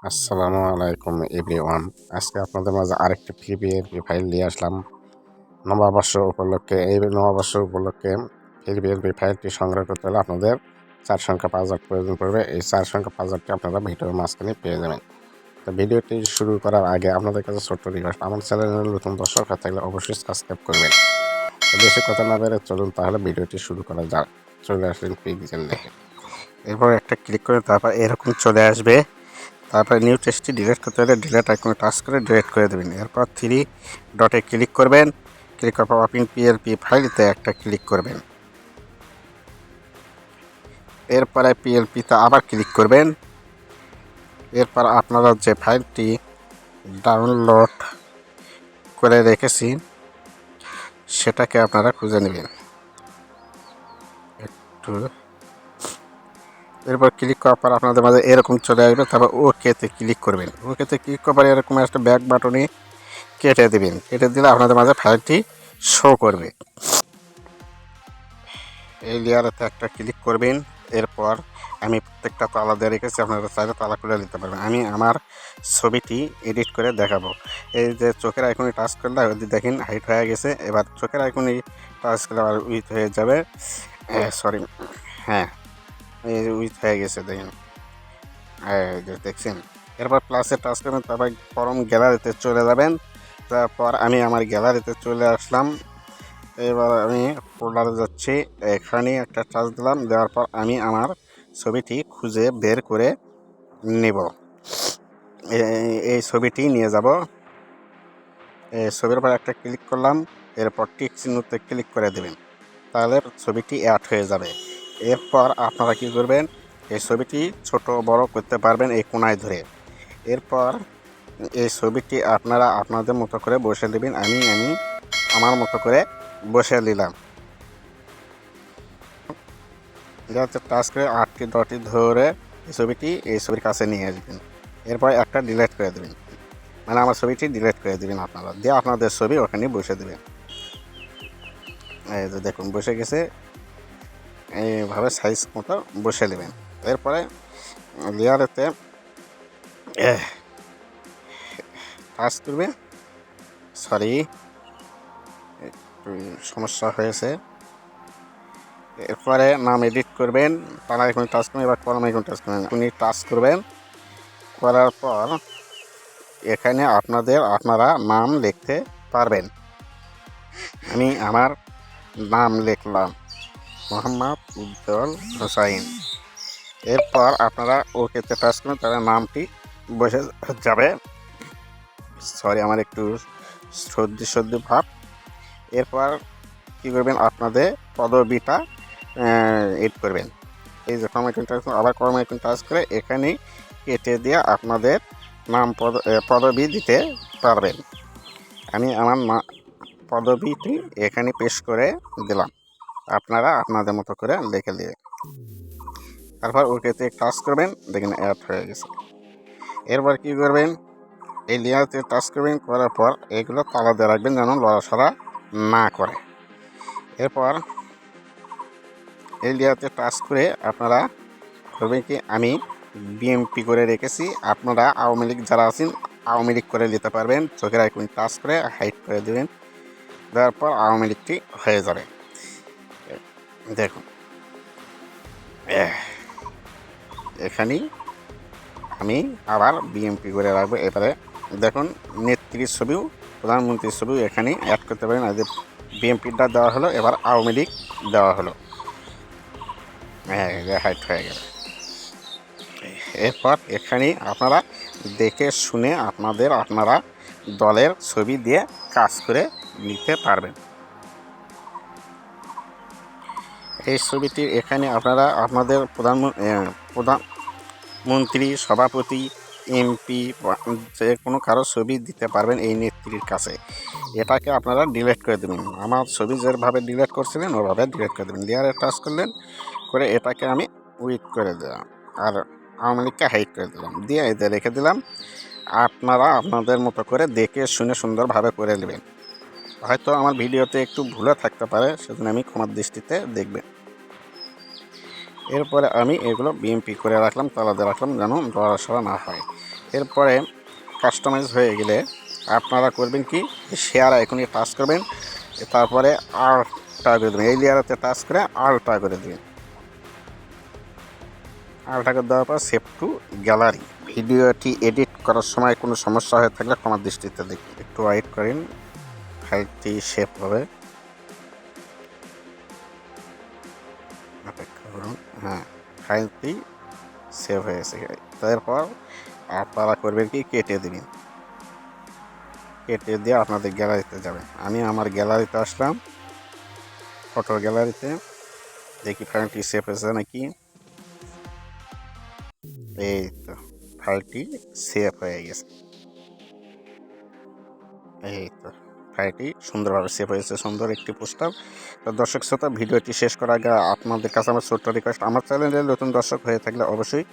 আসসালামু আলাইকুম এভরিওয়ান। আজকে আপনাদের মাঝে আরেকটি পিবিএলপি ফাইল নিয়ে আসলাম নববর্ষ উপলক্ষে। এই নববর্ষ উপলক্ষে পিবিএলপি ফাইলটি সংগ্রহ করতে হলে আপনাদের 4 সংখ্যা পাসওয়ার্ড প্রয়োজন পড়বে। এই 4 সংখ্যা পাসওয়ার্ডটি আপনারা ভিডিওর মাঝখানে পেয়ে যাবেন। তো ভিডিওটি শুরু করার আগে আপনাদের কাছে ছোট্ট রিকোয়েস্ট, আমার চ্যানেলের নতুন দর্শক হয়ে থাকলে অবশ্যই সাবস্ক্রাইব করবেন। তো বেশি কথা না বেড়ে চলুন তাহলে ভিডিওটি শুরু করা যাক। চলে আসলেন পিক্সেল দেখে, এরপর একটা ক্লিক করে তারপর এরকম চলে আসবে। তারপরে নিউ টেক্সটটি ডিলিট করতে হলে ডিলিট আইকনে টাচ করে ডিলিট করে দেবেন। এরপর 3 ডটে ক্লিক করবেন। ক্লিক করার পর ওপেন পিএলপি ফাইলতে একটা ক্লিক করবেন। এরপরে পিএলপিতে আবার ক্লিক করবেন। এরপর আপনারা যে ফাইলটি ডাউনলোড করে রেখেছি সেটাকে আপনারা খুঁজে নেবেন একটু। এরপর ক্লিক করার পর আপনাদের মাঝে এরকম চলে আসবে। তারপর ওকেতে ক্লিক করবেন। ওকেতে ক্লিক করার পর এরকম একটা ব্যাক বাটনে কেটে দেবেন। কেটে দিলে আপনাদের মাঝে ফাইলটি শো করবে। এই লেয়ারেতে একটা ক্লিক করবেন। এরপর আমি প্রত্যেকটা তালা দিয়ে রেখেছি, আপনারা চাইলে তালা খুলে নিতে পারবেন। আমি আমার ছবিটি এডিট করে দেখাবো। এই যে চোখের আইকনে টাচ করলে দেখেন হাইট হয়ে গেছে। এবার চোখের আইকনে টাচ করলে আবার উইথ হয়ে যাবে। সরি, হ্যাঁ, এই উইথ হয়ে গেছে দেখেন, দেখছেন। এরপর প্লাসে টাচ করবেন। তারপর ফরম গ্যালারিতে চলে যাবেন। তারপর আমি আমার গ্যালারিতে চলে আসলাম। এবার আমি ফোল্ডারে যাচ্ছি, এখানে একটা টাচ দিলাম। দেওয়ার পর আমি আমার ছবিটি খুঁজে বের করে নেব। এই ছবিটি নিয়ে যাব। এই ছবির উপর একটা ক্লিক করলাম। এরপর টিক চিহ্নতে ক্লিক করে দেবেন, তাহলে ছবিটি অ্যাড হয়ে যাবে। এরপর আপনারা কি করবেন, এই ছবিটি ছোট বড় করতে পারবেন এই কোণায় ধরে। এরপর এই ছবিটি আপনারা আপনাদের মতো করে বসে নেবেন। আমি আমার মতো করে বসে নিলাম। যাতে টাচ করে 8টি ডটটি ধরে এই ছবির কাছে নিয়ে আসবেন। এরপর একটা ডিলিট করে দেবেন, মানে আমার ছবিটি ডিলিট করে দেবেন আপনারা, দিয়ে আপনাদের ছবি ওখানে বসে দেবেন। এই যে দেখুন বসে গেছে। এইভাবে সাইজ মতো বসে নেবেন। এরপরে লেয়ারেতে টাচ করবে। সরি, একটু সমস্যা হয়েছে। এরপরে নাম এডিট করবেন। তারা এখন টাচ করবেন। এবার কলম এখন টাচ করবেন। আপনি টাচ করবেন। করার পর এখানে আপনারা নাম লিখতে পারবেন। আমি আমার নাম লিখলাম মোহাম্মদ উজ্জ্বল হোসাইন। এরপর আপনারা ওকেতে টাচ করবেন, তাহলে নামটি বসে যাবে। সরি, আমার একটু সর্দি ভাব। এরপর কী করবেন, আপনাদের পদবিটা এড করবেন। এই যে কর্ম আইকন টাচ, আবার কর্ম আইকন টাচ করে এখানে কেটে দিয়ে আপনাদের নাম পদবি দিতে পারবেন। আমি আমার পদবিটি এখানে পেস্ট করে দিলাম। আপনারা আপনাদের মতো করে লিখে দিয়ে তারপর ওকেতে টাচ করবেন। দেখেন অ্যাড হয়ে গেছে। এরপর কী করবেন, এই লেয়ারতে টাচ করবেন। করার পর এগুলো তালা দিয়ে রাখবেন যেন লড়াছড়া না করে। এরপর এই লেয়ারতে টাচ করে আপনারা করবেন কি, আমি বিএমপি করে রেখেছি। আপনারা আওয়ামী লীগ যারা আছেন আওয়ামী লীগ করে নিতে পারবেন। চোখের আইকন টাচ করে হাইড করে দেবেন। দেওয়ার পর আওয়ামী লীগটি হয়ে যাবে। দেখুন এখানেই আমি আবার বিএমপি করে রাখবো। এবারে দেখুন নেত্রীর ছবিও, প্রধানমন্ত্রীর ছবিও এখানে অ্যাড করতে পারেন। আর যে বিএমপিটা দেওয়া হলো, এবার আওয়ামী লীগ দেওয়া হলো। হাইড হয়ে গেল। এরপর এখানে আপনারা দেখে শুনে আপনারা দলের ছবি দিয়ে কাজ করে নিতে পারবেন। এই ছবিটি এখানে আপনারা আপনাদের প্রধানমন্ত্রী, সভাপতি, এমপি, যে কোনো কারো ছবি দিতে পারবেন এই নেত্রীর কাছে। এটাকে আপনারা ডিলিট করে দেবেন। আমার ছবি যেভাবে ডিলিট করছিলেন ওভাবে ডিলিট করে দেবেন। লেয়ারে টাচ করলেন, করে এটাকে আমি উইথ করে দিলাম আর আওয়ামী লীগকে হাইড করে দিলাম, দিয়ে এতে রেখে দিলাম। আপনারা আপনাদের মতো করে দেখে শুনে সুন্দরভাবে করে নেবেন। হয়তো আমার ভিডিওতে একটু ভুলে থাকতে পারে, সেজন্য আমি ক্ষমার দৃষ্টিতে দেখবেন। এরপরে আমি এগুলো বিএমপি করে রাখলাম, তালা দিয়ে রাখলাম যেন লড়াছড়া না হয়। এরপরে কাস্টমাইজ হয়ে গেলে আপনারা করবেন কি, শেয়ার আইকনে টাচ করবেন, তারপরে আলটা করে দেবেন, এই লেয়ারতে টাচ করে আলটা করে দেবেন। আলটা করে দেওয়ার পর সেভ টু গ্যালারি। ভিডিওটি এডিট করার সময় কোনো সমস্যা হয়ে থাকলে ক্ষমার দৃষ্টিতে দেখুন, একটু ওয়েট করেন, ফাইলটি সেভ হবে, অপেক্ষা করুন। হ্যাঁ, ফাইলটি সেভ হয়েছে। তারপর আপনারা করবেন কি, কেটে দিবেন, কেটে দিয়ে আপনাদের গ্যালারিতে যাবেন। আমি আমার গ্যালারিতে আসলাম, ফটো গ্যালারিতে, দেখি ফাইলটি সেভ হয়েছে নাকি। এই তো ফাইলটি সেভ হয়ে গেছে, এই তো ফাইলটি সুন্দরভাবে সেভ হয়েছে, সুন্দর একটি পোস্টার। তো দর্শক শ্রোতা, ভিডিওটি শেষ করার আগে আপনাদের কাছে আমার ছোট্ট রিকোয়েস্ট, আমার চ্যানেলে নতুন দর্শক হয়ে থাকলে অবশ্যই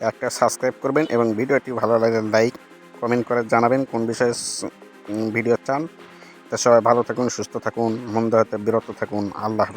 একটা সাবস্ক্রাইব করবেন এবং ভিডিওটি ভালো লাগলে লাইক কমেন্ট করে জানাবেন কোন বিষয়ে ভিডিও চান। তো সবাই ভালো থাকুন, সুস্থ থাকুন, মন্দ হতে বিরত থাকুন। আল্লাহ হাফেজ।